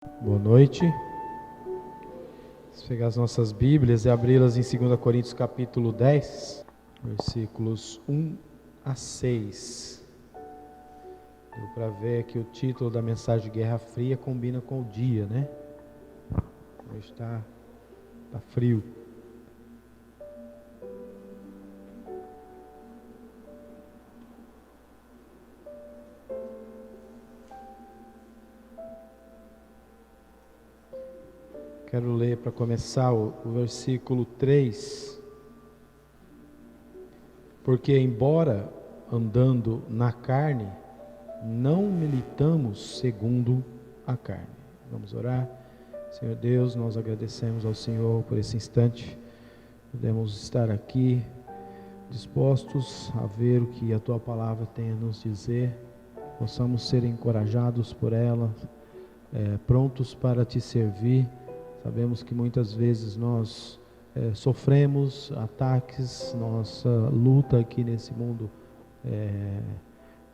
Boa noite. Vamos pegar as nossas Bíblias e abri-las em 2 Coríntios capítulo 10, versículos 1 a 6. Deu para ver que o título da mensagem de Guerra Fria combina com o dia, né? Hoje está frio. Quero ler para começar o versículo 3. Porque embora andando na carne, não militamos segundo a carne. Vamos orar. Senhor Deus, nós agradecemos ao Senhor por esse instante. Podemos estar aqui dispostos a ver o que a Tua palavra tem a nos dizer. Possamos ser encorajados por ela, prontos para Te servir. Sabemos que muitas vezes nós sofremos ataques, nossa luta aqui nesse mundo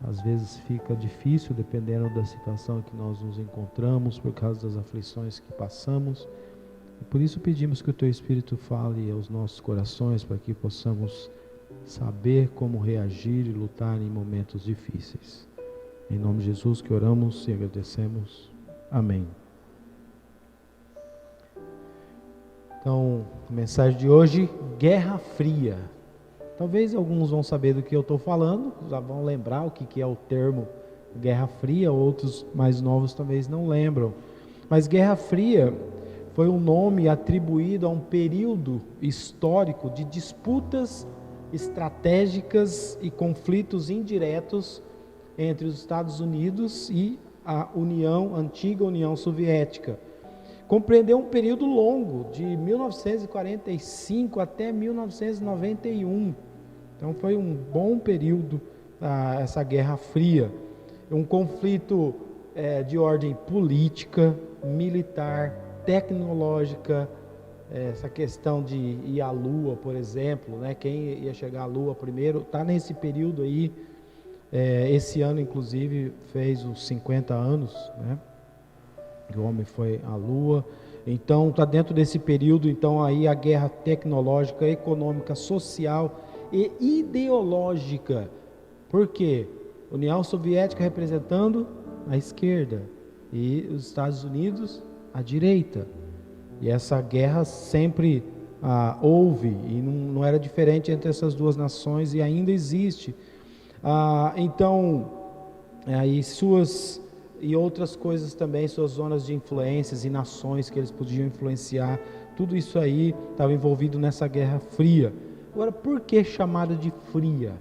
às vezes fica difícil dependendo da situação que nós nos encontramos, por causa das aflições que passamos. E por isso pedimos que o Teu Espírito fale aos nossos corações, para que possamos saber como reagir e lutar em momentos difíceis. Em nome de Jesus que oramos e agradecemos. Amém. Então, a mensagem de hoje, Guerra Fria. Talvez alguns vão saber do que eu estou falando, já vão lembrar o que é o termo Guerra Fria, outros mais novos talvez não lembram. Mas Guerra Fria foi um nome atribuído a um período histórico de disputas estratégicas e conflitos indiretos entre os Estados Unidos e a antiga União Soviética. Compreendeu um período longo, de 1945 até 1991. Então foi um bom período, essa Guerra Fria. Um conflito de ordem política, militar, tecnológica, essa questão de ir à Lua, por exemplo, né? Quem ia chegar à Lua primeiro, está nesse período aí. Esse ano, inclusive, fez os 50 anos, né? O homem foi à Lua. Então está dentro desse período, então aí a guerra tecnológica, econômica, social e ideológica. Por quê? União Soviética representando a esquerda e os Estados Unidos a direita. E essa guerra sempre houve e não era diferente entre essas duas nações e ainda existe. Então, aí suas e outras coisas também, suas zonas de influências e nações que eles podiam influenciar, tudo isso aí estava envolvido nessa Guerra Fria. Agora, por que chamada de fria?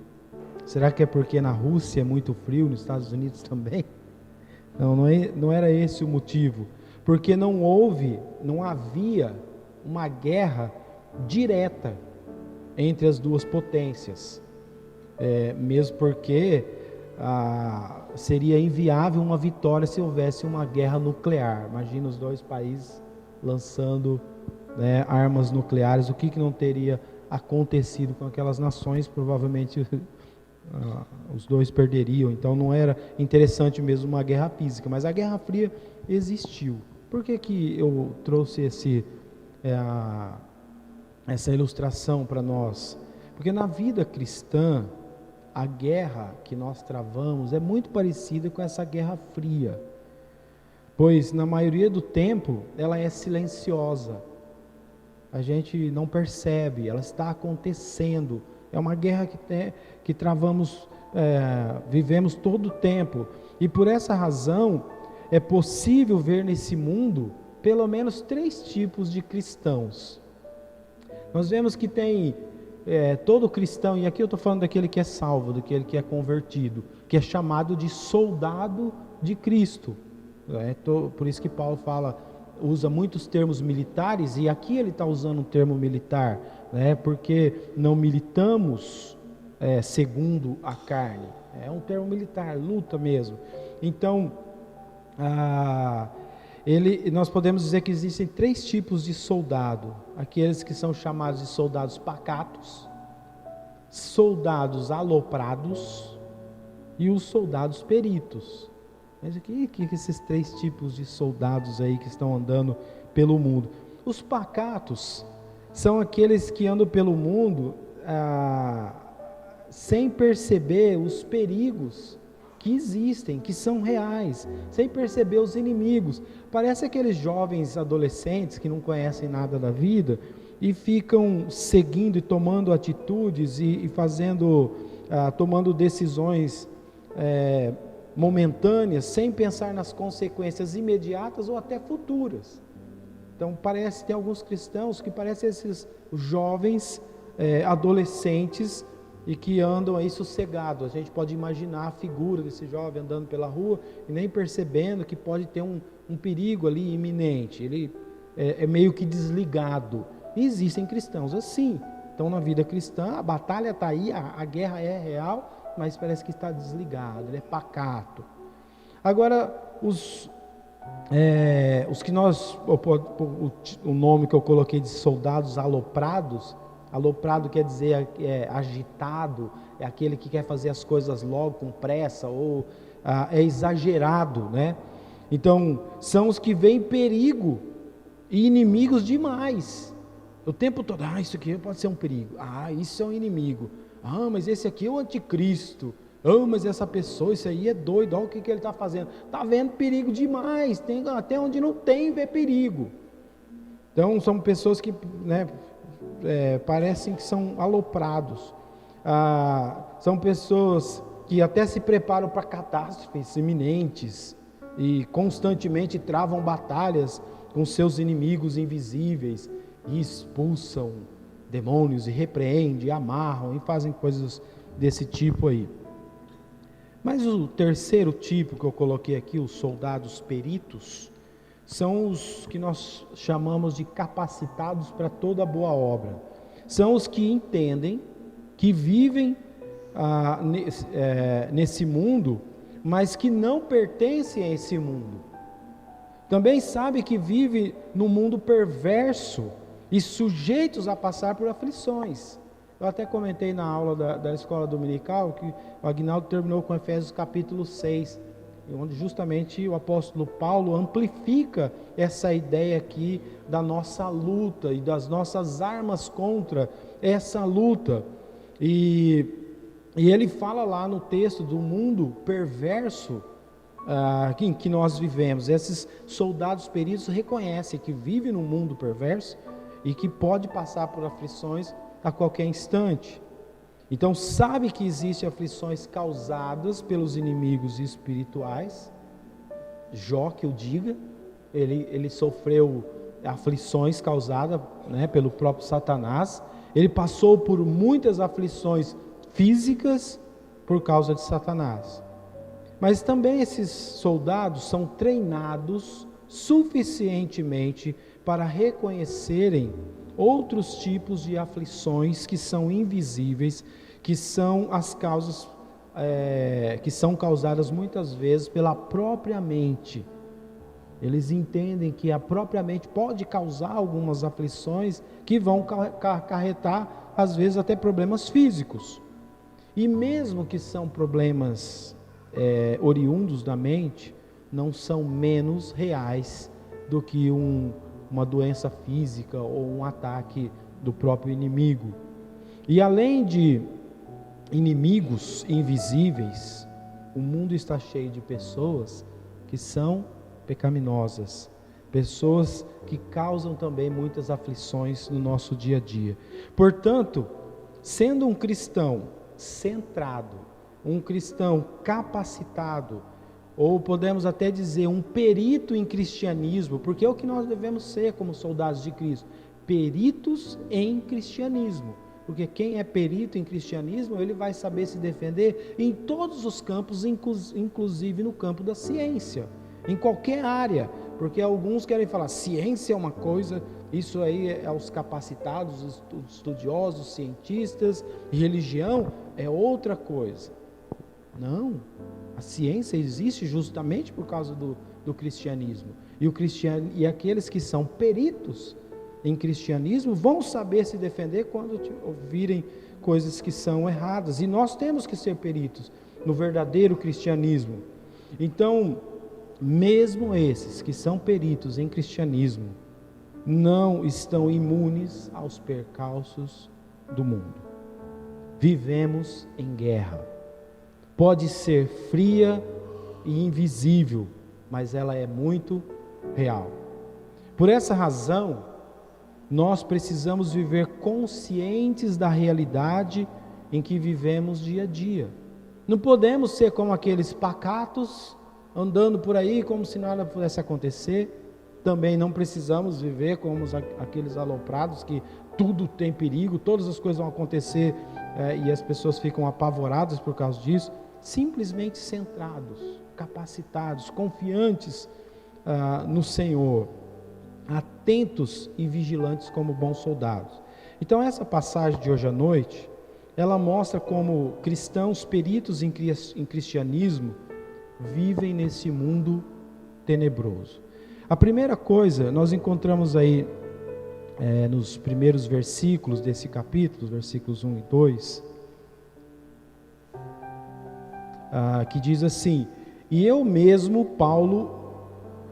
Será que é porque na Rússia é muito frio, nos Estados Unidos também? Não era esse o motivo. Porque não havia uma guerra direta entre as duas potências. Mesmo porque seria inviável uma vitória se houvesse uma guerra nuclear. Imagina os dois países lançando armas nucleares, o que não teria acontecido com aquelas nações? Provavelmente os dois perderiam. Então não era interessante mesmo uma guerra física, mas a Guerra Fria existiu. Por que eu trouxe essa ilustração para nós? Porque na vida cristã, a guerra que nós travamos é muito parecida com essa Guerra Fria, pois na maioria do tempo ela é silenciosa, a gente não percebe, ela está acontecendo, é uma guerra que travamos, vivemos todo o tempo, e por essa razão é possível ver nesse mundo pelo menos 3 tipos de cristãos. Nós vemos que tem todo cristão, e aqui eu estou falando daquele que é salvo, daquele que é convertido, que é chamado de soldado de Cristo. Por isso que Paulo usa muitos termos militares, e aqui ele está usando um termo militar, porque não militamos segundo a carne. É um termo militar, luta mesmo. Então, nós podemos dizer que existem 3 tipos de soldado: aqueles que são chamados de soldados pacatos, soldados aloprados e os soldados peritos. Mas o que esses 3 tipos de soldados aí que estão andando pelo mundo? Os pacatos são aqueles que andam pelo mundo sem perceber os perigos que existem, que são reais, sem perceber os inimigos. Parece aqueles jovens adolescentes que não conhecem nada da vida e ficam seguindo e tomando atitudes e tomando decisões momentâneas, sem pensar nas consequências imediatas ou até futuras. Então tem alguns cristãos que parecem esses jovens adolescentes e que andam aí sossegados. A gente pode imaginar a figura desse jovem andando pela rua e nem percebendo que pode ter um perigo ali iminente. Ele é meio que desligado. E existem cristãos assim. Então, na vida cristã, a batalha está aí, a guerra é real, mas parece que está desligado, ele é pacato. Agora, os que o nome que eu coloquei de soldados aloprados, aloprado quer dizer agitado, é aquele que quer fazer as coisas logo, com pressa, ou é exagerado, né? Então, são os que veem perigo e inimigos demais. O tempo todo, isso aqui pode ser um perigo, isso é um inimigo, mas esse aqui é o anticristo, mas essa pessoa, isso aí é doido, olha o que ele está fazendo, está vendo perigo demais, até onde não tem, vê perigo. Então são pessoas que parecem que são aloprados, são pessoas que até se preparam para catástrofes iminentes e constantemente travam batalhas com seus inimigos invisíveis, e expulsam demônios, e repreendem, e amarram, e fazem coisas desse tipo aí. Mas o terceiro tipo que eu coloquei aqui, os soldados peritos, são os que nós chamamos de capacitados para toda boa obra. São os que entendem, que vivem nesse mundo, mas que não pertencem a esse mundo. Também sabe que vive no mundo perverso e sujeitos a passar por aflições. Eu até comentei na aula da escola dominical que o Aguinaldo terminou com Efésios capítulo 6, onde justamente o apóstolo Paulo amplifica essa ideia aqui da nossa luta e das nossas armas contra essa luta. E ele fala lá no texto do mundo perverso em que nós vivemos. Esses soldados peritos reconhecem que vivem num mundo perverso e que pode passar por aflições a qualquer instante. Então sabe que existem aflições causadas pelos inimigos espirituais. Jó que o diga, ele sofreu aflições causadas pelo próprio Satanás. Ele passou por muitas aflições físicas por causa de Satanás. Mas também esses soldados são treinados suficientemente para reconhecerem outros tipos de aflições que são invisíveis, que são as causas que são causadas muitas vezes pela própria mente. Eles entendem que a própria mente pode causar algumas aflições que vão acarretar às vezes até problemas físicos. E mesmo que são problemas oriundos da mente, não são menos reais do que uma doença física ou um ataque do próprio inimigo. E além de inimigos invisíveis, o mundo está cheio de pessoas que são pecaminosas, pessoas que causam também muitas aflições no nosso dia a dia. Portanto, sendo um cristão centrado, um cristão capacitado, ou podemos até dizer um perito em cristianismo, porque é o que nós devemos ser como soldados de Cristo, peritos em cristianismo, porque quem é perito em cristianismo, ele vai saber se defender em todos os campos, inclusive no campo da ciência, em qualquer área, porque alguns querem falar, ciência é uma coisa, isso aí é os capacitados, os estudiosos, cientistas, e religião é outra coisa. Não, a ciência existe justamente por causa do cristianismo. E aqueles que são peritos em cristianismo vão saber se defender quando ouvirem coisas que são erradas. E nós temos que ser peritos no verdadeiro cristianismo. Então, mesmo esses que são peritos em cristianismo, não estão imunes aos percalços do mundo. Vivemos em guerra. Pode ser fria e invisível, mas ela é muito real. Por essa razão, nós precisamos viver conscientes da realidade em que vivemos dia a dia. Não podemos ser como aqueles pacatos, andando por aí como se nada pudesse acontecer. Também não precisamos viver como aqueles aloprados que tudo tem perigo, todas as coisas vão acontecer e as pessoas ficam apavoradas por causa disso. Simplesmente centrados, capacitados, confiantes no Senhor, atentos e vigilantes como bons soldados. Então essa passagem de hoje à noite, ela mostra como cristãos peritos em cristianismo vivem nesse mundo tenebroso. A primeira coisa, nós encontramos aí nos primeiros versículos desse capítulo, versículos 1 e 2, que diz assim: e eu mesmo, Paulo,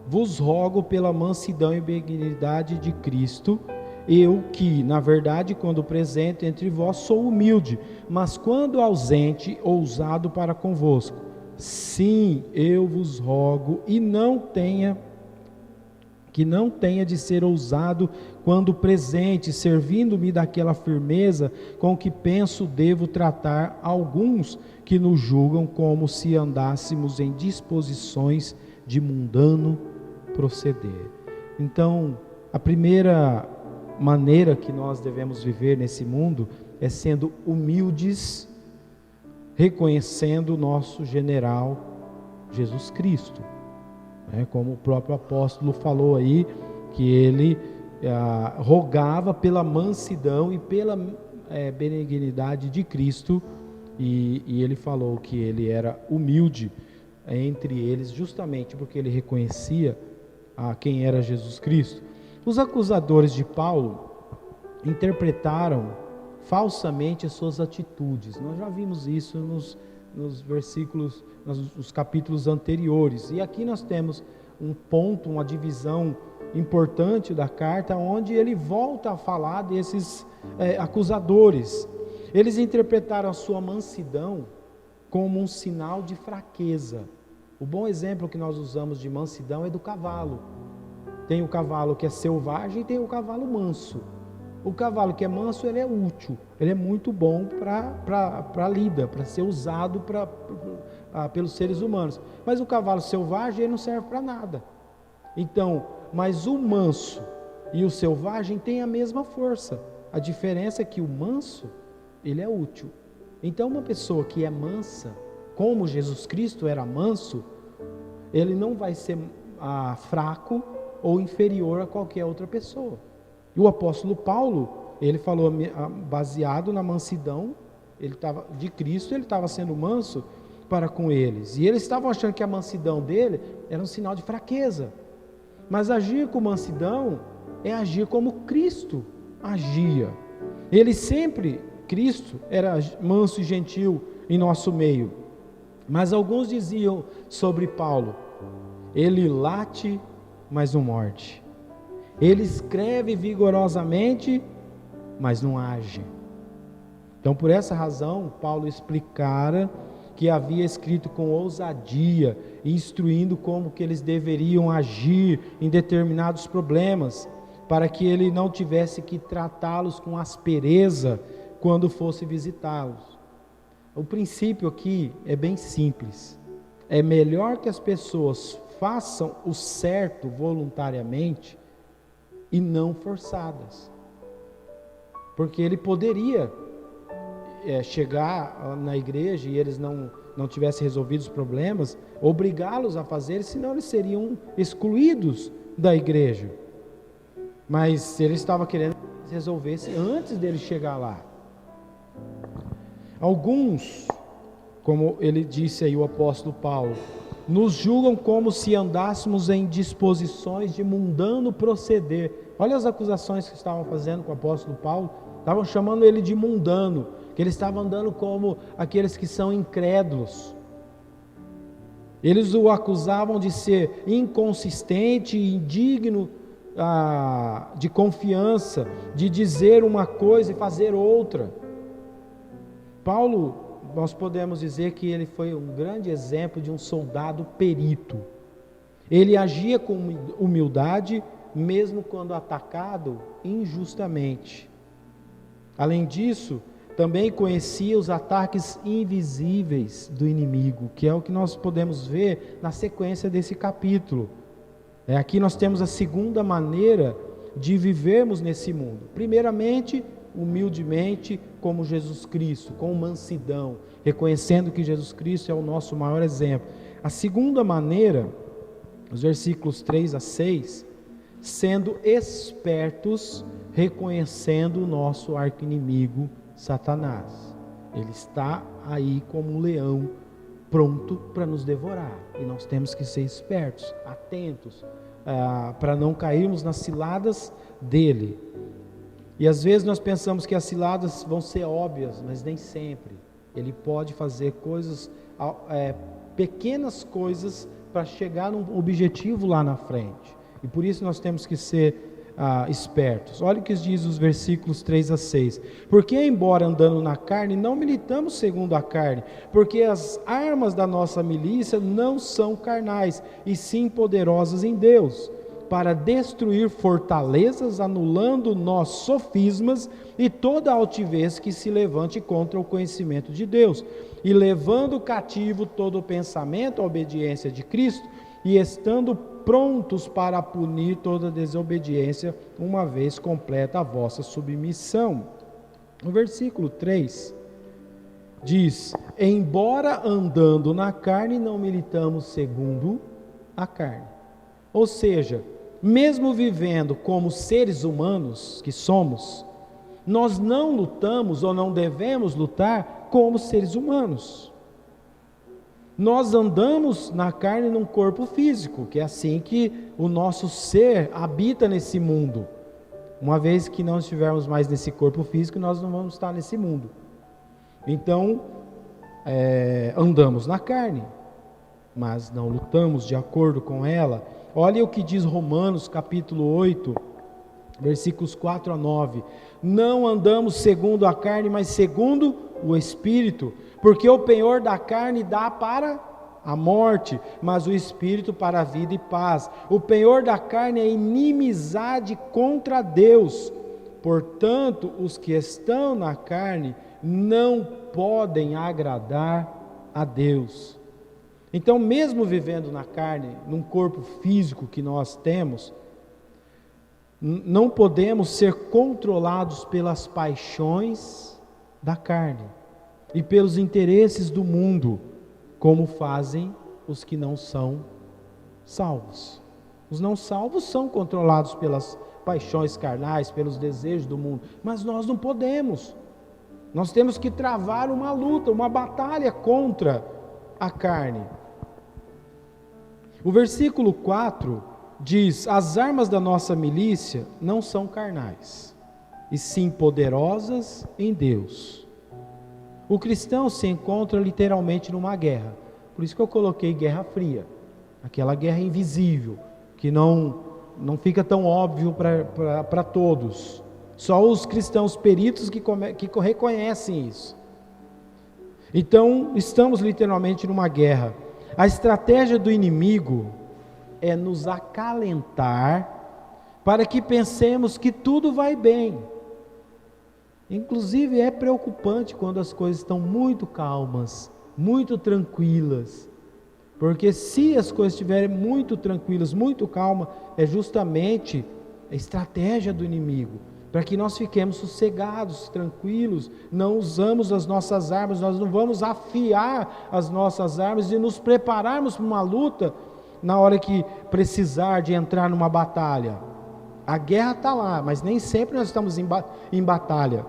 vos rogo pela mansidão e benignidade de Cristo, eu que, na verdade, quando presente entre vós, sou humilde, mas quando ausente, ousado para convosco. Sim, eu vos rogo, que não tenha de ser ousado quando presente, servindo-me daquela firmeza com que penso devo tratar alguns que nos julgam como se andássemos em disposições de mundano proceder. Então, a primeira maneira que nós devemos viver nesse mundo é sendo humildes, reconhecendo o nosso general Jesus Cristo, como o próprio apóstolo falou aí, que ele rogava pela mansidão e pela benignidade de Cristo, e ele falou que ele era humilde entre eles, justamente porque ele reconhecia quem era Jesus Cristo. Os acusadores de Paulo interpretaram falsamente as suas atitudes. Nós já vimos isso nos versículos, nos capítulos anteriores. E aqui nós temos um ponto, uma divisão importante da carta, onde ele volta a falar desses acusadores. Eles interpretaram a sua mansidão como um sinal de fraqueza. O bom exemplo que nós usamos de mansidão é do cavalo. Tem o cavalo que é selvagem e tem o cavalo manso. O cavalo que é manso, ele é útil, ele é muito bom para a lida, para ser usado pelos seres humanos. Mas o cavalo selvagem, ele não serve para nada. Então, mas o manso e o selvagem têm a mesma força. A diferença é que o manso, ele é útil. Então, uma pessoa que é mansa, como Jesus Cristo era manso, ele não vai ser fraco ou inferior a qualquer outra pessoa. E o apóstolo Paulo, ele falou, baseado na mansidão de Cristo, ele estava sendo manso para com eles. E eles estavam achando que a mansidão dele era um sinal de fraqueza. Mas agir com mansidão é agir como Cristo agia. Cristo era manso e gentil em nosso meio. Mas alguns diziam sobre Paulo: ele late, mas não morde. Ele escreve vigorosamente, mas não age. Então, por essa razão, Paulo explicara que havia escrito com ousadia, instruindo como que eles deveriam agir em determinados problemas, para que ele não tivesse que tratá-los com aspereza quando fosse visitá-los. O princípio aqui é bem simples. É melhor que as pessoas façam o certo voluntariamente e não forçadas. Porque ele poderia chegar na igreja e eles não tivessem resolvido os problemas, obrigá-los a fazer, senão eles seriam excluídos da igreja. Mas ele estava querendo que eles resolvessem antes dele chegar lá. Alguns, como ele disse aí o apóstolo Paulo, nos julgam como se andássemos em disposições de mundano proceder. Olha as acusações que estavam fazendo com o apóstolo Paulo. Estavam chamando ele de mundano, que ele estava andando como aqueles que são incrédulos. Eles o acusavam de ser inconsistente, indigno de confiança, de dizer uma coisa e fazer outra. Paulo, nós podemos dizer que ele foi um grande exemplo de um soldado perito. Ele agia com humildade, mesmo quando atacado injustamente. Além disso, também conhecia os ataques invisíveis do inimigo, que é o que nós podemos ver na sequência desse capítulo. Aqui nós temos a segunda maneira de vivermos nesse mundo. Primeiramente, humildemente, como Jesus Cristo, com mansidão, reconhecendo que Jesus Cristo é o nosso maior exemplo. A segunda maneira, os versículos 3 a 6, sendo espertos, reconhecendo o nosso arqui-inimigo Satanás. Ele está aí como um leão, pronto para nos devorar, e nós temos que ser espertos, atentos, para não cairmos nas ciladas dele. E às vezes nós pensamos que as ciladas vão ser óbvias, mas nem sempre. Ele pode fazer coisas, pequenas coisas, para chegar num objetivo lá na frente, e por isso nós temos que ser espertos. Olha o que diz os versículos 3 a 6. Porque embora andando na carne, não militamos segundo a carne, porque as armas da nossa milícia não são carnais, e sim poderosas em Deus, para destruir fortalezas, anulando nós sofismas e toda altivez que se levante contra o conhecimento de Deus, e levando cativo todo o pensamento à obediência de Cristo, e estando prontos para punir toda desobediência, uma vez completa a vossa submissão. O versículo 3 diz: embora andando na carne, não militamos segundo a carne. Ou seja, mesmo vivendo como seres humanos que somos, nós não lutamos ou não devemos lutar como seres humanos. Nós andamos na carne num corpo físico, que é assim que o nosso ser habita nesse mundo. Uma vez que não estivermos mais nesse corpo físico, nós não vamos estar nesse mundo. Então, andamos na carne, mas não lutamos de acordo com ela. Olha o que diz Romanos capítulo 8, versículos 4 a 9. Não andamos segundo a carne, mas segundo o Espírito, porque o penhor da carne dá para a morte, mas o Espírito para a vida e paz. O penhor da carne é inimizade contra Deus. Portanto, os que estão na carne não podem agradar a Deus. Então, mesmo vivendo na carne, num corpo físico que nós temos, não podemos ser controlados pelas paixões da carne e pelos interesses do mundo, como fazem os que não são salvos. Os não salvos são controlados pelas paixões carnais, pelos desejos do mundo, mas nós não podemos. Nós temos que travar uma luta, uma batalha contra a carne. O versículo 4 diz: as armas da nossa milícia não são carnais, e sim poderosas em Deus. O cristão se encontra literalmente numa guerra, por isso que eu coloquei guerra fria, aquela guerra invisível, que não fica tão óbvio para todos, só os cristãos peritos que reconhecem isso. Então, estamos literalmente numa guerra. A estratégia do inimigo é nos acalentar para que pensemos que tudo vai bem. Inclusive é preocupante quando as coisas estão muito calmas, muito tranquilas, porque se as coisas estiverem muito tranquilas, muito calmas, é justamente a estratégia do inimigo, para que nós fiquemos sossegados, tranquilos, não usamos as nossas armas, nós não vamos afiar as nossas armas e nos prepararmos para uma luta na hora que precisar de entrar numa batalha. A guerra está lá, mas nem sempre nós estamos em batalha.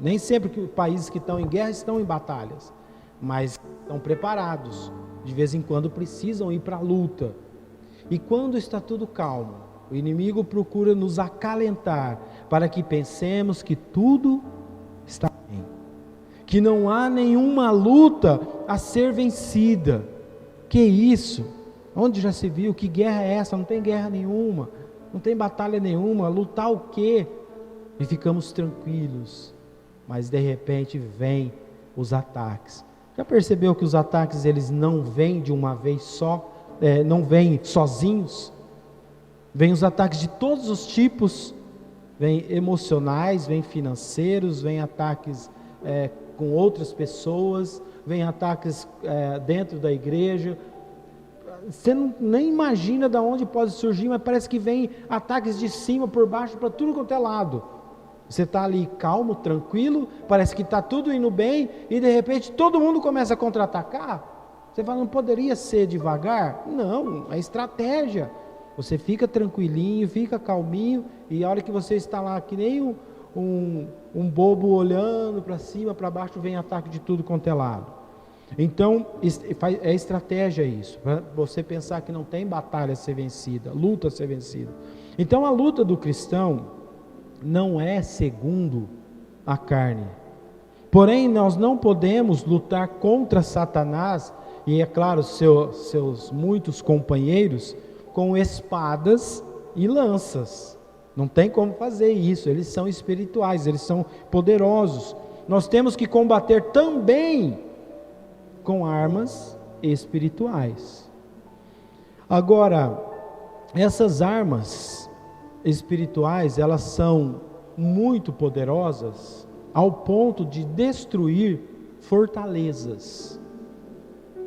Nem sempre que os países que estão em guerra estão em batalhas, mas estão preparados. De vez em quando precisam ir para a luta. E quando está tudo calmo, o inimigo procura nos acalentar para que pensemos que tudo está bem, que não há nenhuma luta a ser vencida, Que isso? Onde já se viu? Que guerra é essa? Não tem guerra nenhuma, não tem batalha nenhuma, lutar o quê? E ficamos tranquilos, mas de repente vem os ataques. Já percebeu que os ataques eles não vêm de uma vez só, não vêm sozinhos? Vêm os ataques de todos os tipos, vêm emocionais, vêm financeiros, vêm ataques com outras pessoas, vêm ataques dentro da igreja. Você nem imagina de onde pode surgir, mas parece que vem ataques de cima, por baixo, para tudo quanto é lado. Você está ali calmo, tranquilo, parece que está tudo indo bem, e de repente todo mundo começa a contra-atacar. Você fala, não poderia ser devagar? Não, é estratégia. Você fica tranquilinho, fica calminho, e a hora que você está lá que nem um bobo olhando para cima, para baixo, vem ataque de tudo quanto é lado. Então, é estratégia isso, para você pensar que não tem batalha a ser vencida, luta a ser vencida. Então, a luta do cristão não é segundo a carne. Porém, nós não podemos lutar contra Satanás, e é claro, seus muitos companheiros, com espadas e lanças. Não tem como fazer isso, eles são espirituais, eles são poderosos. Nós temos que combater também com armas espirituais. Agora, essas armas espirituais, elas são muito poderosas ao ponto de destruir fortalezas.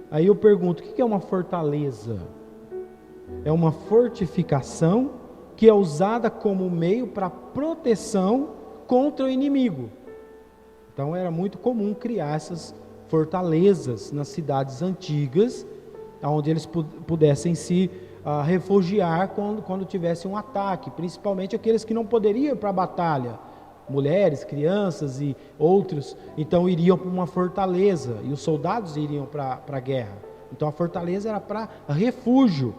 Aí eu pergunto, o que é uma fortaleza? É uma fortificação que é usada como meio para proteção contra o inimigo. Então era muito comum criar essas fortalezas nas cidades antigas, onde eles pudessem se refugiar quando tivesse um ataque, principalmente aqueles que não poderiam ir para a batalha, mulheres, crianças e outros, então iriam para uma fortaleza, e os soldados iriam para a guerra. Então a fortaleza era para refúgio,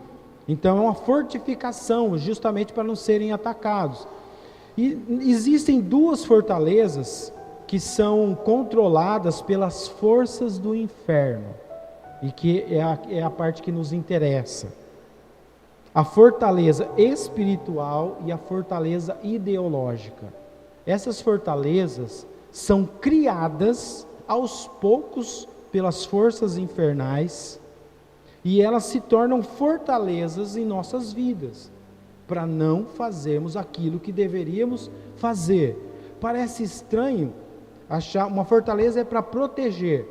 então é uma fortificação, justamente para não serem atacados. E existem duas fortalezas que são controladas pelas forças do inferno, e que é a parte que nos interessa. A fortaleza espiritual e a fortaleza ideológica. Essas fortalezas são criadas aos poucos pelas forças infernais, e elas se tornam fortalezas em nossas vidas, para não fazermos aquilo que deveríamos fazer. Parece estranho achar, uma fortaleza é para proteger,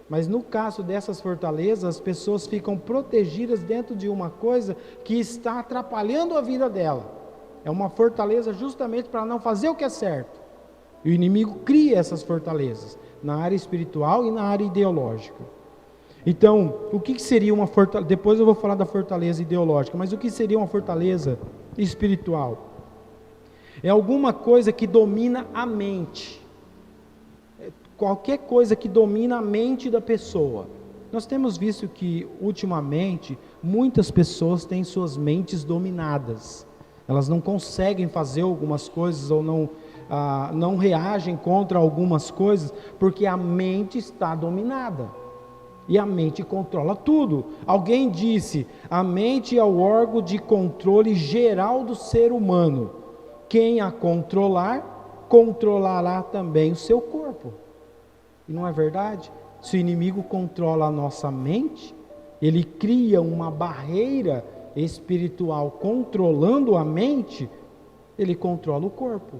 mas no caso dessas fortalezas, as pessoas ficam protegidas dentro de uma coisa que está atrapalhando a vida dela. É uma fortaleza justamente para não fazer o que é certo. E o inimigo cria essas fortalezas, na área espiritual e na área ideológica. Então, o que seria uma fortaleza? Depois eu vou falar da fortaleza ideológica, mas o que seria uma fortaleza espiritual? É alguma coisa que domina a mente. Qualquer coisa que domina a mente da pessoa. Nós temos visto que, ultimamente, muitas pessoas têm suas mentes dominadas. Elas não conseguem fazer algumas coisas ou não reagem contra algumas coisas, porque a mente está dominada. E a mente controla tudo. Alguém disse, a mente é o órgão de controle geral do ser humano. Quem a controlar, controlará também o seu corpo. E não é verdade? Se o inimigo controla a nossa mente, ele cria uma barreira espiritual controlando a mente, ele controla o corpo.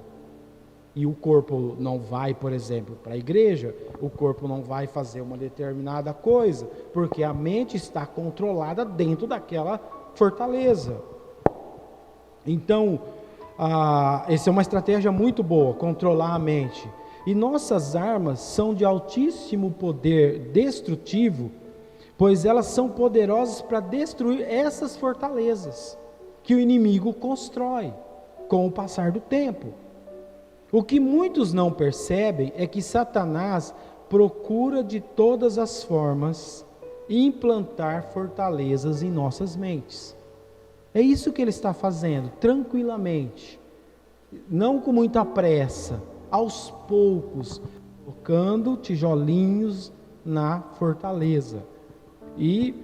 E o corpo não vai, por exemplo, para a igreja, o corpo não vai fazer uma determinada coisa, porque a mente está controlada dentro daquela fortaleza. Então, essa é uma estratégia muito boa, controlar a mente. E nossas armas são de altíssimo poder destrutivo, pois elas são poderosas para destruir essas fortalezas que o inimigo constrói com o passar do tempo. O que muitos não percebem é que Satanás procura de todas as formas implantar fortalezas em nossas mentes. É isso que ele está fazendo, tranquilamente, não com muita pressa, aos poucos, colocando tijolinhos na fortaleza. E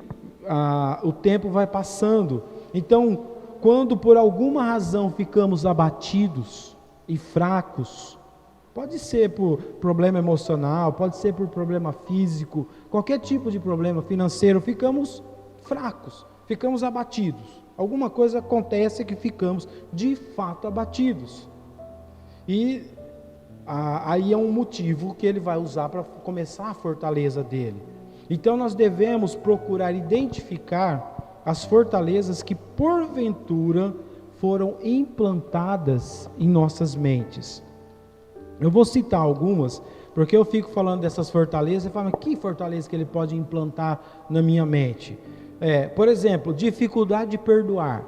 o tempo vai passando. Então, quando por alguma razão ficamos abatidos e fracos, pode ser por problema emocional, pode ser por problema físico, qualquer tipo de problema financeiro, ficamos fracos, ficamos abatidos. Alguma coisa acontece que ficamos de fato abatidos. E aí é um motivo que ele vai usar para começar a fortaleza dele. Então nós devemos procurar identificar as fortalezas que porventura foram implantadas em nossas mentes. Eu vou citar algumas, porque eu fico falando dessas fortalezas e falo, que fortaleza que ele pode implantar na minha mente? Por exemplo, dificuldade de perdoar.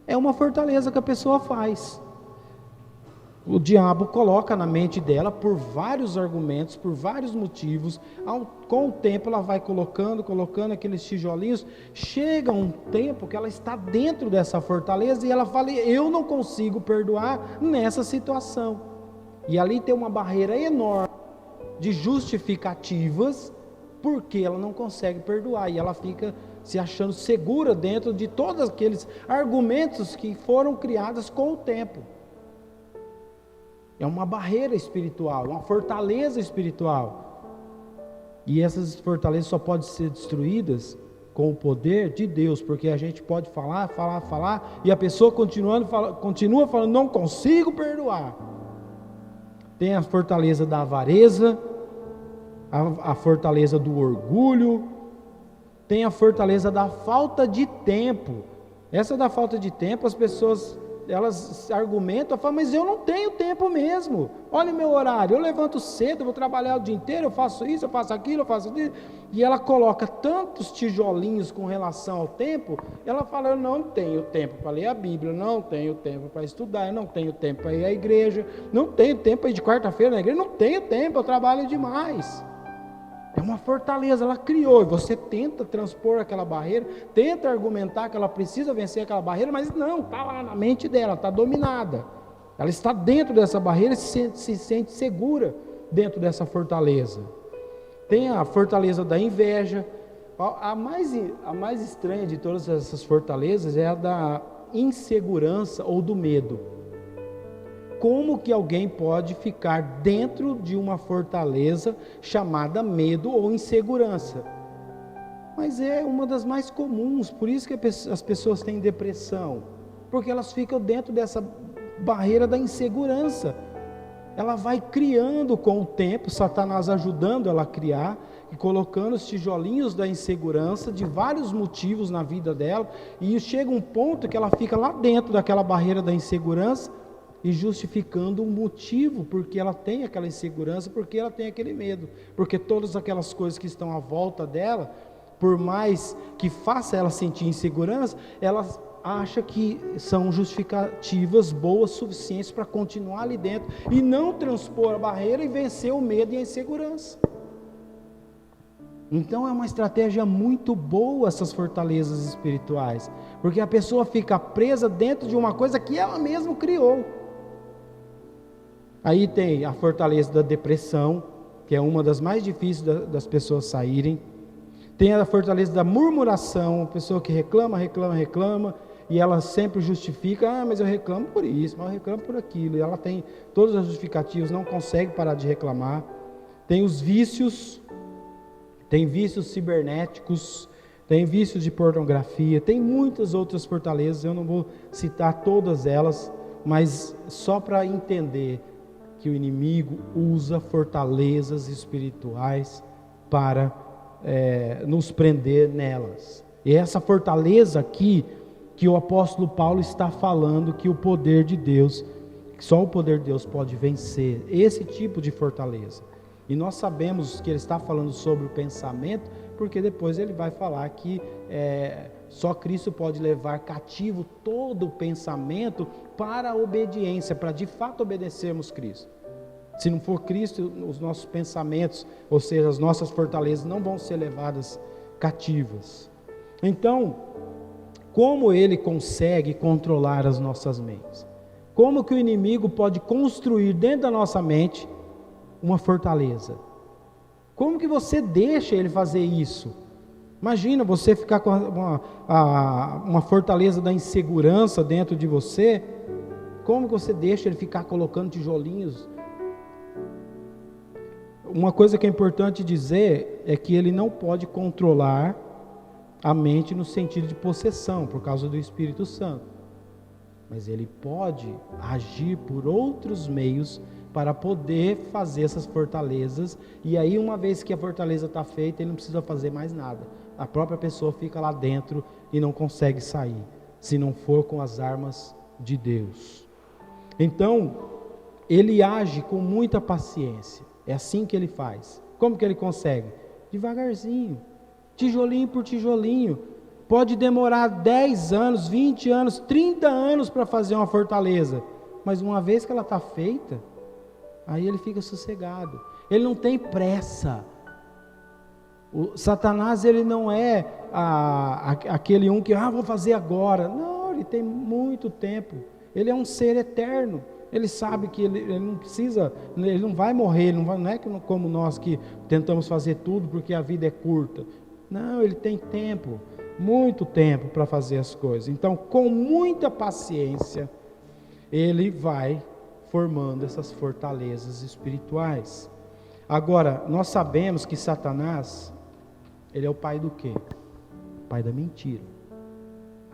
É uma fortaleza que a pessoa faz. O diabo coloca na mente dela por vários argumentos, por vários motivos. Com o tempo ela vai colocando aqueles tijolinhos. Chega um tempo que ela está dentro dessa fortaleza e ela fala, eu não consigo perdoar nessa situação. E ali tem uma barreira enorme de justificativas, porque ela não consegue perdoar. E ela fica se achando segura dentro de todos aqueles argumentos que foram criados com o tempo. É uma barreira espiritual, uma fortaleza espiritual. E essas fortalezas só podem ser destruídas com o poder de Deus, porque a gente pode falar, e a pessoa continua falando, não consigo perdoar. Tem a fortaleza da avareza, a fortaleza do orgulho, tem a fortaleza da falta de tempo. Essa da falta de tempo, as pessoas, elas argumentam, falam, mas eu não tenho tempo mesmo, olha o meu horário, eu levanto cedo, vou trabalhar o dia inteiro, eu faço isso, eu faço aquilo, e ela coloca tantos tijolinhos com relação ao tempo, ela fala, eu não tenho tempo para ler a Bíblia, não tenho tempo para estudar, eu não tenho tempo para ir à igreja, não tenho tempo para ir de quarta-feira na igreja, não tenho tempo, eu trabalho demais. É uma fortaleza, ela criou, e você tenta transpor aquela barreira, tenta argumentar que ela precisa vencer aquela barreira, mas não, está lá na mente dela, está dominada. Ela está dentro dessa barreira e se sente segura dentro dessa fortaleza. Tem a fortaleza da inveja. A mais estranha de todas essas fortalezas é a da insegurança ou do medo. Como que alguém pode ficar dentro de uma fortaleza chamada medo ou insegurança? Mas é uma das mais comuns, por isso que as pessoas têm depressão, porque elas ficam dentro dessa barreira da insegurança. Ela vai criando com o tempo, Satanás ajudando ela a criar, e colocando os tijolinhos da insegurança, de vários motivos na vida dela, e chega um ponto que ela fica lá dentro daquela barreira da insegurança, e justificando um motivo porque ela tem aquela insegurança, porque ela tem aquele medo, porque todas aquelas coisas que estão à volta dela, por mais que faça ela sentir insegurança, ela acha que são justificativas boas suficientes para continuar ali dentro e não transpor a barreira e vencer o medo e a insegurança. Então é uma estratégia muito boa essas fortalezas espirituais, porque a pessoa fica presa dentro de uma coisa que ela mesma criou. Aí tem a fortaleza da depressão, que é uma das mais difíceis das pessoas saírem. Tem a fortaleza da murmuração, a pessoa que reclama, e ela sempre justifica, mas eu reclamo por isso, mas eu reclamo por aquilo. E ela tem todas as justificativas, não consegue parar de reclamar. Tem os vícios, tem vícios cibernéticos, tem vícios de pornografia, tem muitas outras fortalezas, eu não vou citar todas elas, mas só para entender que o inimigo usa fortalezas espirituais para nos prender nelas. E essa fortaleza aqui, que o apóstolo Paulo está falando, que o poder de Deus, só o poder de Deus pode vencer esse tipo de fortaleza. E nós sabemos que ele está falando sobre o pensamento, porque depois ele vai falar que só Cristo pode levar cativo todo o pensamento para a obediência, para de fato obedecermos Cristo. Se não for Cristo, os nossos pensamentos, ou seja, as nossas fortalezas não vão ser levadas cativas. Então, como ele consegue controlar as nossas mentes? Como que o inimigo pode construir dentro da nossa mente uma fortaleza? Como que você deixa ele fazer isso? Imagina você ficar com uma fortaleza da insegurança dentro de você. Como que você deixa ele ficar colocando tijolinhos? Uma coisa que é importante dizer é que ele não pode controlar a mente no sentido de possessão, por causa do Espírito Santo. Mas ele pode agir por outros meios para poder fazer essas fortalezas. E aí, uma vez que a fortaleza está feita, ele não precisa fazer mais nada. A própria pessoa fica lá dentro e não consegue sair, se não for com as armas de Deus. Então, ele age com muita paciência. É assim que ele faz. Como que ele consegue? Devagarzinho, tijolinho por tijolinho. Pode demorar 10 anos, 20 anos, 30 anos para fazer uma fortaleza. Mas uma vez que ela está feita, aí ele fica sossegado. Ele não tem pressa. O Satanás, ele não é aquele que, vou fazer agora. Não, ele tem muito tempo. Ele é um ser eterno. Ele sabe que ele não precisa, ele não vai morrer, não é como nós que tentamos fazer tudo porque a vida é curta. Não, ele tem tempo, muito tempo para fazer as coisas. Então, com muita paciência, ele vai formando essas fortalezas espirituais. Agora, nós sabemos que Satanás, ele é o pai do quê? O pai da mentira.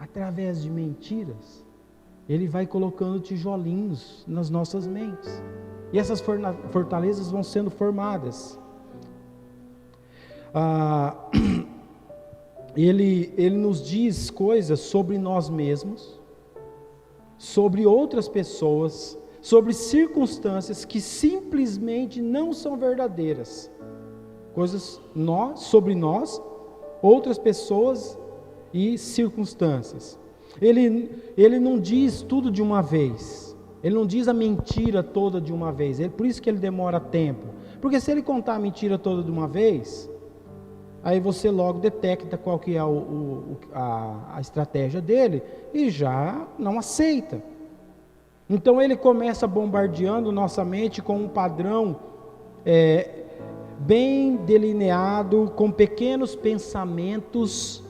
Através de mentiras, ele vai colocando tijolinhos nas nossas mentes. E essas fortalezas vão sendo formadas. Ele nos diz coisas sobre nós mesmos, sobre outras pessoas, sobre circunstâncias que simplesmente não são verdadeiras. Coisas sobre nós, outras pessoas e circunstâncias. Ele não diz tudo de uma vez. Ele não diz a mentira toda de uma vez. Por isso que ele demora tempo. Porque se ele contar a mentira toda de uma vez, aí você logo detecta qual que é a estratégia dele e já não aceita. Então ele começa bombardeando nossa mente com um padrão bem delineado, com pequenos pensamentos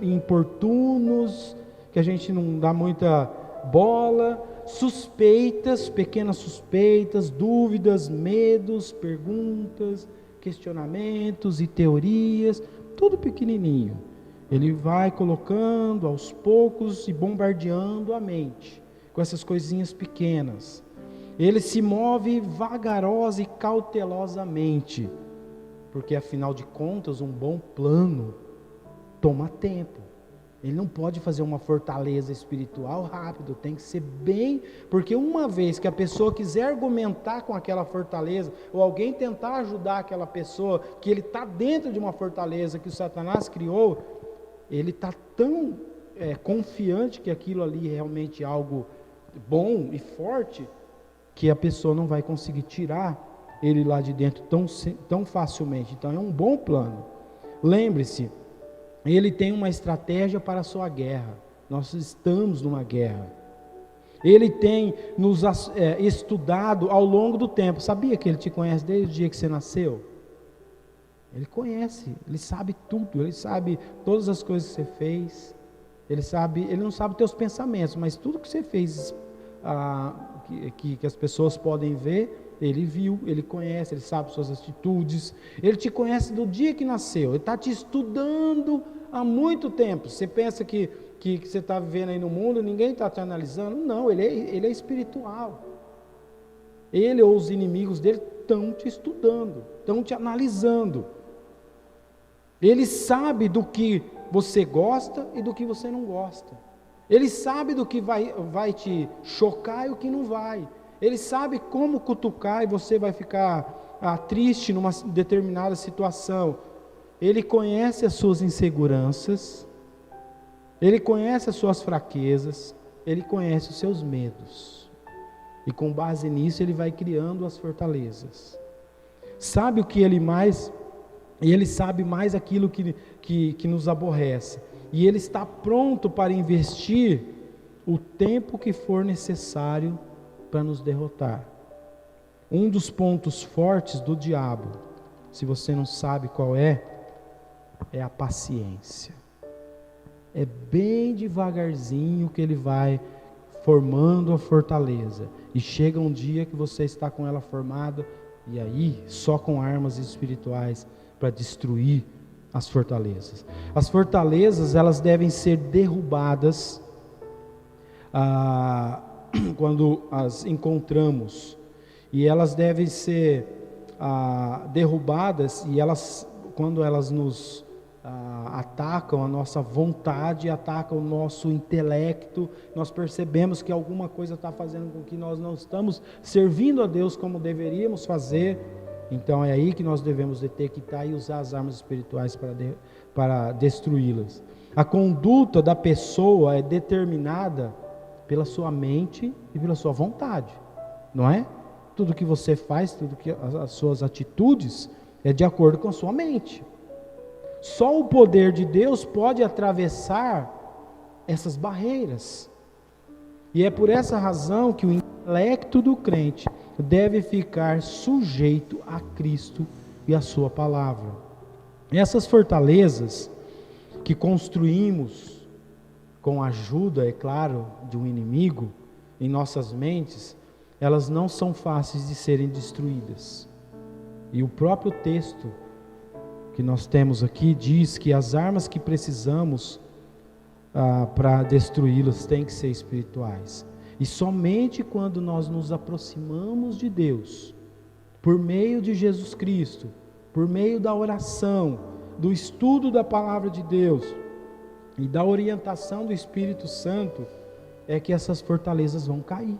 importunos, que a gente não dá muita bola, suspeitas, pequenas suspeitas, dúvidas, medos, perguntas, questionamentos e teorias, tudo pequenininho. Ele vai colocando aos poucos e bombardeando a mente com essas coisinhas pequenas. Ele se move vagarosa e cautelosamente, porque afinal de contas um bom plano toma tempo. Ele não pode fazer uma fortaleza espiritual rápido, tem que ser bem, porque uma vez que a pessoa quiser argumentar com aquela fortaleza, ou alguém tentar ajudar aquela pessoa, que ele está dentro de uma fortaleza que o Satanás criou, ele está tão confiante que aquilo ali é realmente algo bom e forte, que a pessoa não vai conseguir tirar ele lá de dentro tão facilmente. Então é um bom plano. Lembre-se, ele tem uma estratégia para a sua guerra. Nós estamos numa guerra. Ele tem nos estudado ao longo do tempo. Sabia que ele te conhece desde o dia que você nasceu? Ele conhece, ele sabe tudo, ele sabe todas as coisas que você fez. Ele não sabe teus pensamentos, mas tudo que você fez, que as pessoas podem ver, ele viu, ele conhece, ele sabe suas atitudes. Ele te conhece do dia que nasceu, ele está te estudando há muito tempo. Você pensa que você está vivendo aí no mundo, ninguém está te analisando? Não, ele é espiritual. Ele ou os inimigos dele estão te estudando, estão te analisando. Ele sabe do que você gosta e do que você não gosta. Ele sabe do que vai te chocar e o que não vai. Ele sabe como cutucar e você vai ficar triste numa determinada situação. Ele conhece as suas inseguranças, ele conhece as suas fraquezas, ele conhece os seus medos. E com base nisso ele vai criando as fortalezas. Sabe o que ele mais... E ele sabe mais aquilo que nos aborrece. E ele está pronto para investir o tempo que for necessário para nos derrotar. Um dos pontos fortes do diabo, se você não sabe qual é é a paciência. É bem devagarzinho que ele vai formando a fortaleza. E chega um dia que você está com ela formada, e aí só com armas espirituais para destruir as fortalezas. As fortalezas, elas devem ser derrubadas quando as encontramos. E elas devem ser derrubadas, e quando elas nos atacam a nossa vontade, atacam o nosso intelecto, nós percebemos que alguma coisa está fazendo com que nós não estamos servindo a Deus como deveríamos fazer. Então é aí que nós devemos detectar e usar as armas espirituais para destruí-las. A conduta da pessoa é determinada pela sua mente e pela sua vontade, não é? Tudo que você faz, tudo que as suas atitudes é de acordo com a sua mente. Só o poder de Deus pode atravessar essas barreiras. E é por essa razão que o intelecto do crente deve ficar sujeito a Cristo e a sua palavra. E essas fortalezas que construímos com a ajuda, é claro, de um inimigo em nossas mentes, elas não são fáceis de serem destruídas. E o próprio texto que nós temos aqui diz que as armas que precisamos para destruí-las têm que ser espirituais. E somente quando nós nos aproximamos de Deus, por meio de Jesus Cristo, por meio da oração, do estudo da palavra de Deus e da orientação do Espírito Santo, é que essas fortalezas vão cair.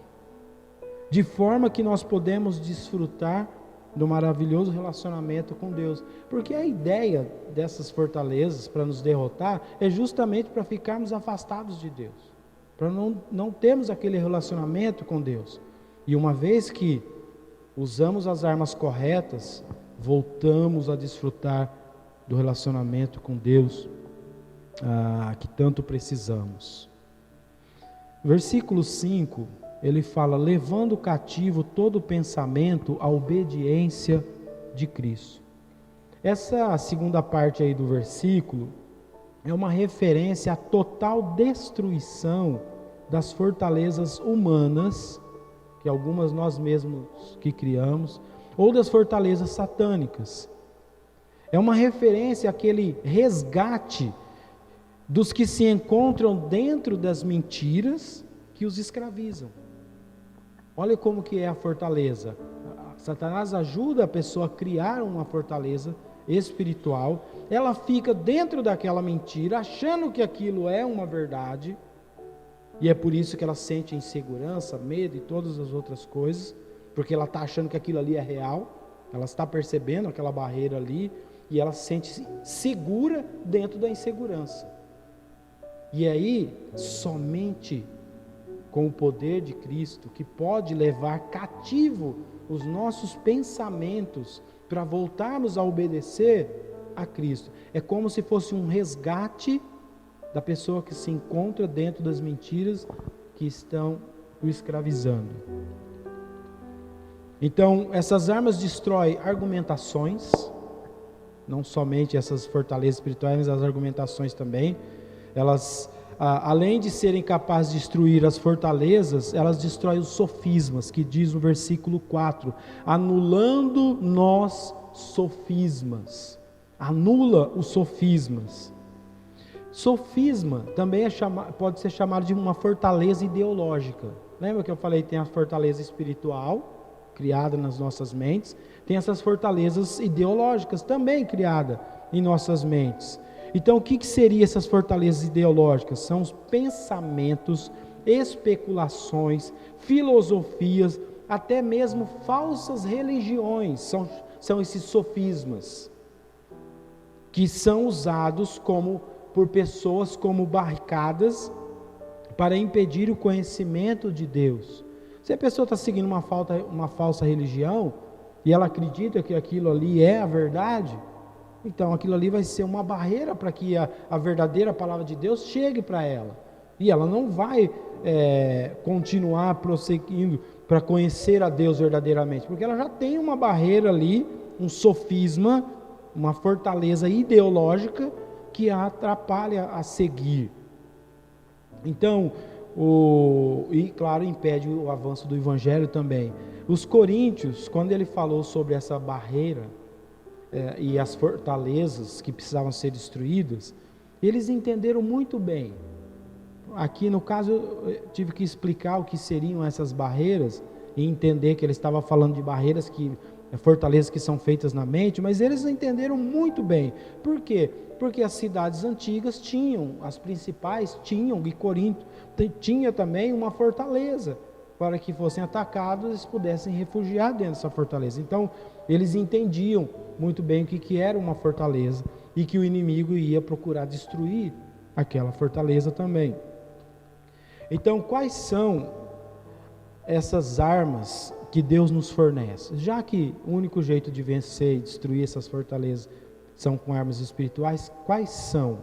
De forma que nós podemos desfrutar do maravilhoso relacionamento com Deus. Porque a ideia dessas fortalezas para nos derrotar é justamente para ficarmos afastados de Deus, para não termos aquele relacionamento com Deus. E uma vez que usamos as armas corretas, voltamos a desfrutar do relacionamento com Deus que tanto precisamos. Versículo 5, ele fala: levando cativo todo pensamento à obediência de Cristo. Essa segunda parte aí do versículo é uma referência à total destruição das fortalezas humanas, que algumas nós mesmos que criamos, ou das fortalezas satânicas. É uma referência àquele resgate dos que se encontram dentro das mentiras que os escravizam. Olha como que é a fortaleza. Satanás ajuda a pessoa a criar uma fortaleza espiritual. Ela fica dentro daquela mentira, achando que aquilo é uma verdade. E é por isso que ela sente insegurança, medo e todas as outras coisas. Porque ela está achando que aquilo ali é real. Ela está percebendo aquela barreira ali. E ela se sente segura dentro da insegurança. E aí, somente com o poder de Cristo, que pode levar cativo os nossos pensamentos para voltarmos a obedecer a Cristo. É como se fosse um resgate da pessoa que se encontra dentro das mentiras que estão o escravizando. Então, essas armas destroem argumentações, não somente essas fortalezas espirituais, mas as argumentações também. Elas, além de serem capazes de destruir as fortalezas, elas destroem os sofismas, que diz no versículo 4, anulando nós sofismas. Anula os sofismas. Sofisma também pode ser chamado de uma fortaleza ideológica. Lembra que eu falei que tem a fortaleza espiritual, criada nas nossas mentes, tem essas fortalezas ideológicas também criadas em nossas mentes. Então, o que seriam essas fortalezas ideológicas? São os pensamentos, especulações, filosofias, até mesmo falsas religiões, são esses sofismas, que são usados por pessoas como barricadas para impedir o conhecimento de Deus. Se a pessoa está seguindo uma falsa religião, e ela acredita que aquilo ali é a verdade, então aquilo ali vai ser uma barreira para que a verdadeira palavra de Deus chegue para ela. E ela não vai continuar prosseguindo para conhecer a Deus verdadeiramente, porque ela já tem uma barreira ali, um sofisma, uma fortaleza ideológica que a atrapalha a seguir. Então, e claro, impede o avanço do evangelho também. Os coríntios, quando ele falou sobre essa barreira e as fortalezas que precisavam ser destruídas, eles entenderam muito bem. Aqui no caso eu tive que explicar o que seriam essas barreiras e entender que ele estava falando de barreiras fortalezas que são feitas na mente, mas eles entenderam muito bem. Por quê? Porque as cidades antigas tinham, as principais tinham, e Corinto tinha também uma fortaleza, para que fossem atacados eles pudessem refugiar dentro dessa fortaleza. Então eles entendiam muito bem o que era uma fortaleza e que o inimigo ia procurar destruir aquela fortaleza também. Então, quais são essas armas que Deus nos fornece? Já que o único jeito de vencer e destruir essas fortalezas são com armas espirituais, quais são?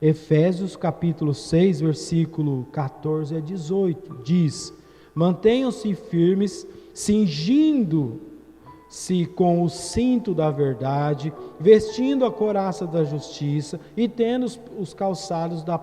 Efésios capítulo 6, versículo 14 a 18, diz: mantenham-se firmes, cingindo-se com o cinto da verdade, vestindo a couraça da justiça e tendo os calçados da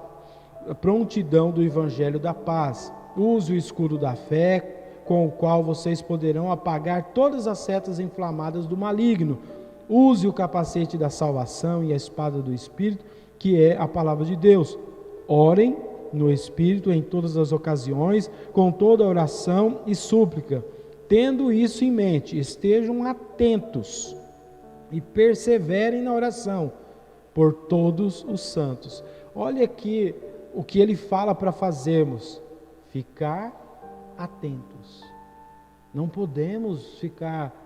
prontidão do evangelho da paz. Use o escudo da fé, com o qual vocês poderão apagar todas as setas inflamadas do maligno. Use o capacete da salvação e a espada do Espírito, que é a palavra de Deus. Orem no Espírito em todas as ocasiões, com toda oração e súplica. Tendo isso em mente, estejam atentos e perseverem na oração por todos os santos. Olha aqui o que ele fala para fazermos: ficar atentos. Não podemos ficar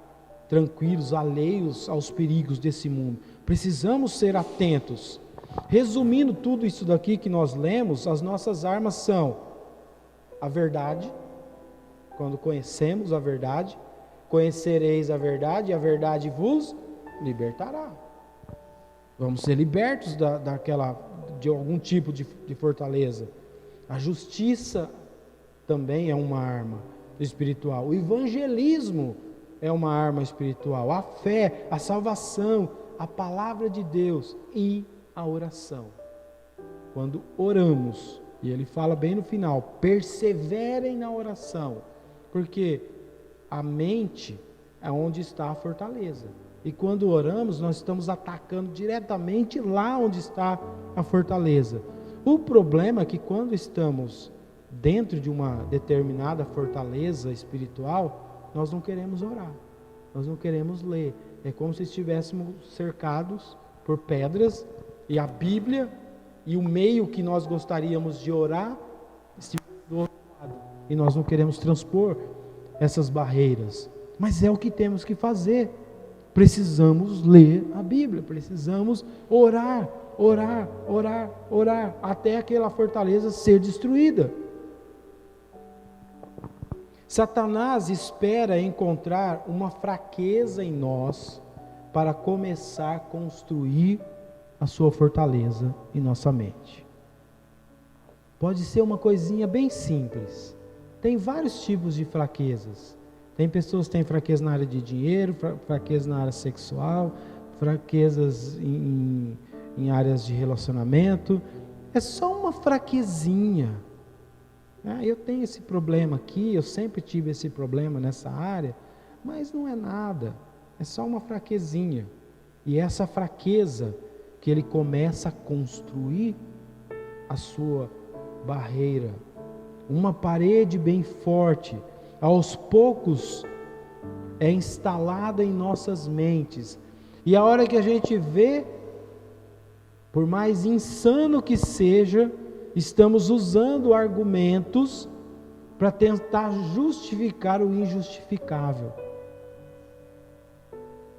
tranquilos, alheios aos perigos desse mundo. Precisamos ser atentos. Resumindo tudo isso daqui que nós lemos, as nossas armas são a verdade. Quando conhecemos a verdade, conhecereis a verdade, e a verdade vos libertará. Vamos ser libertos de algum tipo de fortaleza. A justiça também é uma arma espiritual. O evangelismo é uma arma espiritual. A fé, a salvação, a palavra de Deus e a oração. Quando oramos, e ele fala bem no final, perseverem na oração, porque a mente é onde está a fortaleza. E quando oramos, nós estamos atacando diretamente lá onde está a fortaleza. O problema é que quando estamos dentro de uma determinada fortaleza espiritual, nós não queremos orar, nós não queremos ler. É como se estivéssemos cercados por pedras e a Bíblia e o meio que nós gostaríamos de orar estivesse do outro lado. E nós não queremos transpor essas barreiras. Mas é o que temos que fazer. Precisamos ler a Bíblia, precisamos orar, até aquela fortaleza ser destruída. Satanás espera encontrar uma fraqueza em nós para começar a construir a sua fortaleza em nossa mente. Pode ser uma coisinha bem simples. Tem vários tipos de fraquezas. Tem pessoas que têm fraqueza na área de dinheiro, fraqueza na área sexual, fraquezas em áreas de relacionamento. É só uma fraquezinha. Eu tenho esse problema aqui, eu sempre tive esse problema nessa área, mas não é nada. É só uma fraquezinha. E essa fraqueza que ele começa a construir a sua barreira. Uma parede bem forte, aos poucos é instalada em nossas mentes. E a hora que a gente vê, por mais insano que seja, estamos usando argumentos para tentar justificar o injustificável.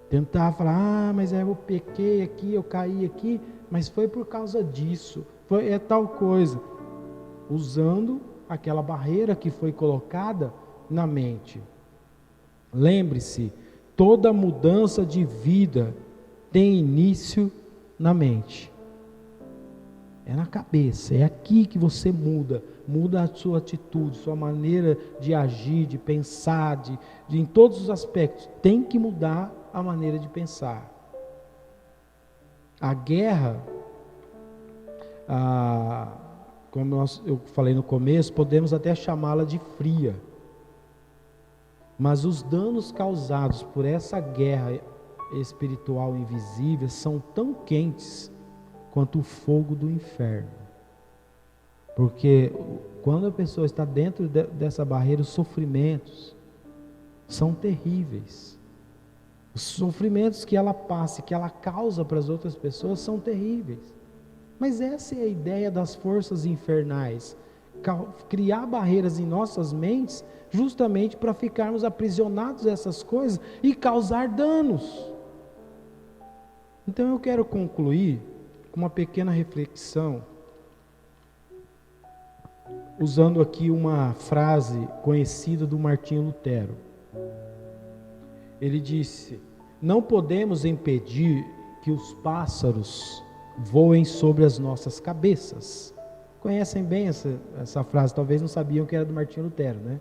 Tentar falar, mas eu pequei aqui, eu caí aqui, mas foi por causa disso, é tal coisa. Usando aquela barreira que foi colocada na mente. Lembre-se, toda mudança de vida tem início na mente. É na cabeça, é aqui que você muda a sua atitude, sua maneira de agir, de pensar, em todos os aspectos. Tem que mudar a maneira de pensar. A guerra, como eu falei no começo, podemos até chamá-la de fria. Mas os danos causados por essa guerra espiritual invisível são tão quentes quanto o fogo do inferno. Porque quando a pessoa está dentro dessa barreira, os sofrimentos são terríveis. Os sofrimentos que ela passa, que ela causa para as outras pessoas são terríveis. Mas essa é a ideia das forças infernais. Criar barreiras em nossas mentes, justamente para ficarmos aprisionados a essas coisas e causar danos. Então eu quero concluir com uma pequena reflexão, usando aqui uma frase conhecida do Martinho Lutero. Ele disse: não podemos impedir que os pássaros voem sobre as nossas cabeças. Conhecem bem essa frase, talvez não sabiam que era do Martinho Lutero, né?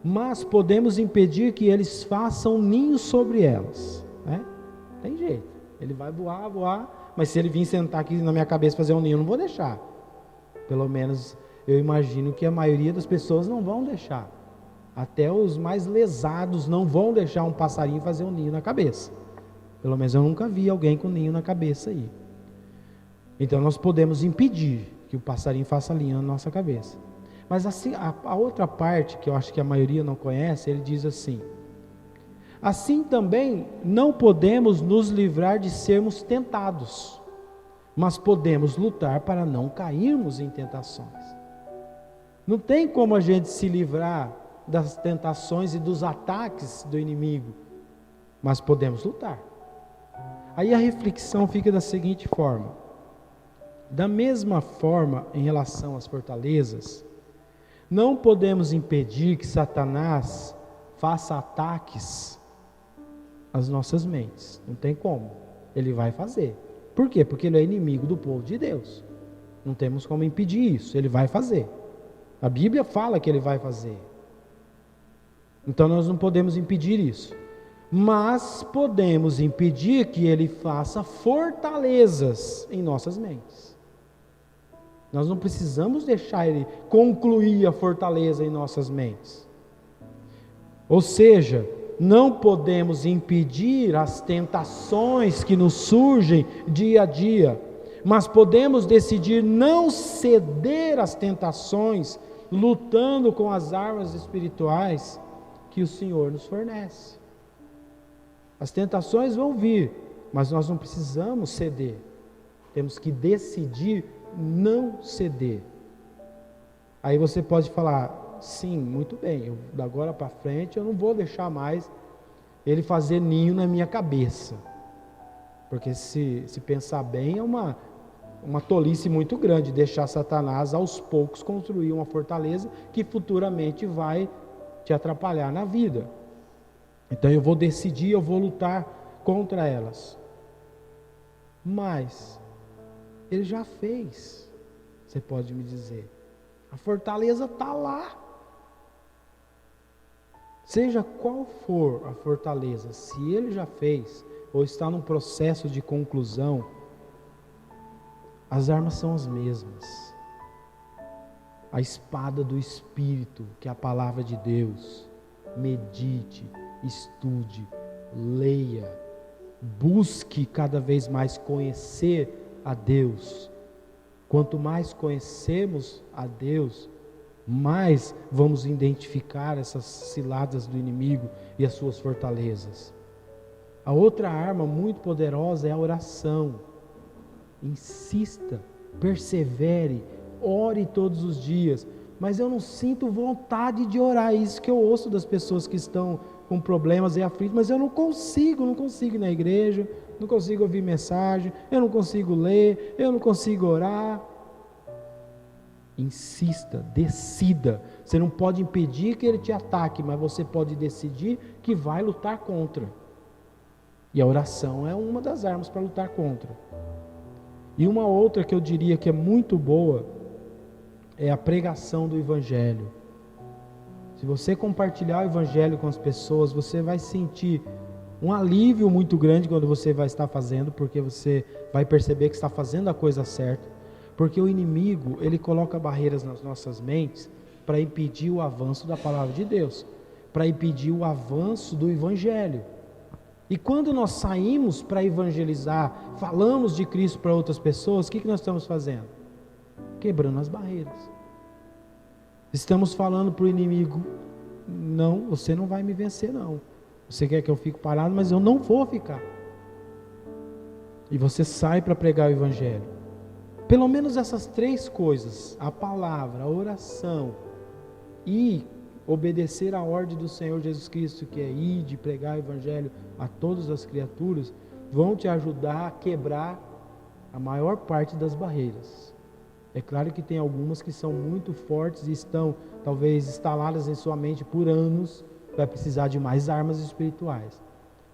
Mas podemos impedir que eles façam ninhos sobre elas, né? Tem jeito, ele vai voar, mas se ele vir sentar aqui na minha cabeça fazer um ninho, eu não vou deixar. Pelo menos eu imagino que a maioria das pessoas não vão deixar. Até os mais lesados não vão deixar um passarinho fazer um ninho na cabeça. Pelo menos eu nunca vi alguém com ninho na cabeça aí. Então nós podemos impedir que o passarinho faça ninho na nossa cabeça. Mas assim, a outra parte, que eu acho que a maioria não conhece, ele diz assim: assim também não podemos nos livrar de sermos tentados, mas podemos lutar para não cairmos em tentações. Não tem como a gente se livrar das tentações e dos ataques do inimigo, mas podemos lutar. Aí a reflexão fica da seguinte forma: da mesma forma, em relação às fortalezas, não podemos impedir que Satanás faça ataques às nossas mentes. Não tem como. Ele vai fazer. Por quê? Porque ele é inimigo do povo de Deus. Não temos como impedir isso. Ele vai fazer. A Bíblia fala que ele vai fazer. Então nós não podemos impedir isso. Mas podemos impedir que ele faça fortalezas em nossas mentes. Nós não precisamos deixar ele concluir a fortaleza em nossas mentes. Ou seja, não podemos impedir as tentações que nos surgem dia a dia, mas podemos decidir não ceder às tentações, lutando com as armas espirituais que o Senhor nos fornece. As tentações vão vir, mas nós não precisamos ceder. Temos que decidir não ceder. Aí você pode falar: sim, muito bem, da agora para frente eu não vou deixar mais ele fazer ninho na minha cabeça. Porque se pensar bem, é uma tolice muito grande deixar Satanás aos poucos construir uma fortaleza que futuramente vai te atrapalhar na vida. Então eu vou decidir, eu vou lutar contra elas. Mas ele já fez. Você pode me dizer: a fortaleza está lá. Seja qual for a fortaleza, se ele já fez, ou está num processo de conclusão, as armas são as mesmas. A espada do Espírito, que é a palavra de Deus. Medite, estude, leia, busque cada vez mais conhecer a Deus. Quanto mais conhecemos a Deus, mais vamos identificar essas ciladas do inimigo e as suas fortalezas. A outra arma muito poderosa é a oração. Insista, persevere, ore todos os dias. Mas eu não sinto vontade de orar. Isso que eu ouço das pessoas que estão com problemas e aflitos, mas eu não consigo ir na igreja, não consigo ouvir mensagem, eu não consigo ler, eu não consigo orar. Insista, decida. Você não pode impedir que ele te ataque, mas você pode decidir que vai lutar contra. E a oração é uma das armas para lutar contra. E uma outra que eu diria que é muito boa é a pregação do Evangelho. Se você compartilhar o Evangelho com as pessoas, você vai sentir um alívio muito grande quando você vai estar fazendo, porque você vai perceber que está fazendo a coisa certa, porque o inimigo, ele coloca barreiras nas nossas mentes para impedir o avanço da palavra de Deus, para impedir o avanço do evangelho. E quando nós saímos para evangelizar, falamos de Cristo para outras pessoas, o que nós estamos fazendo? Quebrando as barreiras. Estamos falando para o inimigo: não, você não vai me vencer não. Você quer que eu fique parado, mas eu não vou ficar. E você sai para pregar o evangelho. Pelo menos essas 3 coisas, a palavra, a oração e obedecer à ordem do Senhor Jesus Cristo, que é ir de pregar o evangelho a todas as criaturas, vão te ajudar a quebrar a maior parte das barreiras. É claro que tem algumas que são muito fortes e estão talvez instaladas em sua mente por anos, vai precisar de mais armas espirituais.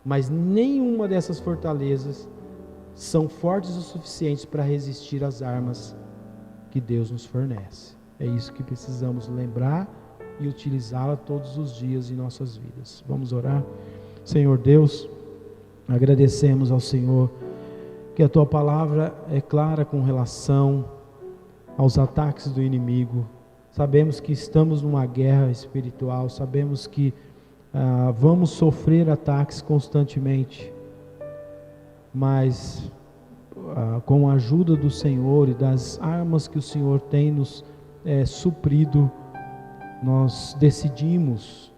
Mas nenhuma dessas fortalezas são fortes o suficiente para resistir às armas que Deus nos fornece. É isso que precisamos lembrar e utilizá-la todos os dias em nossas vidas. Vamos orar? Senhor Deus, agradecemos ao Senhor que a Tua palavra é clara com relação aos ataques do inimigo. Sabemos que estamos numa guerra espiritual, sabemos que vamos sofrer ataques constantemente, mas com a ajuda do Senhor e das armas que o Senhor tem nos suprido, nós decidimos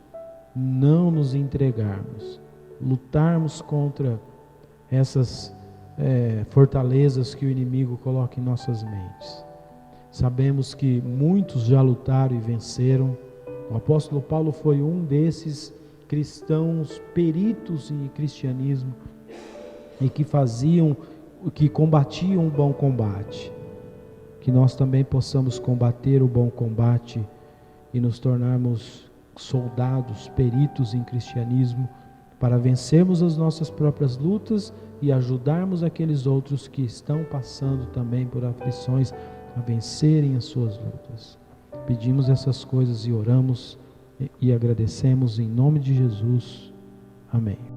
não nos entregarmos, lutarmos contra essas fortalezas que o inimigo coloca em nossas mentes. Sabemos que muitos já lutaram e venceram. O apóstolo Paulo foi um desses cristãos peritos em cristianismo e que combatiam o bom combate. Que nós também possamos combater o bom combate e nos tornarmos soldados, peritos em cristianismo, para vencermos as nossas próprias lutas e ajudarmos aqueles outros que estão passando também por aflições a vencerem as suas lutas. Pedimos essas coisas e oramos e agradecemos em nome de Jesus. Amém.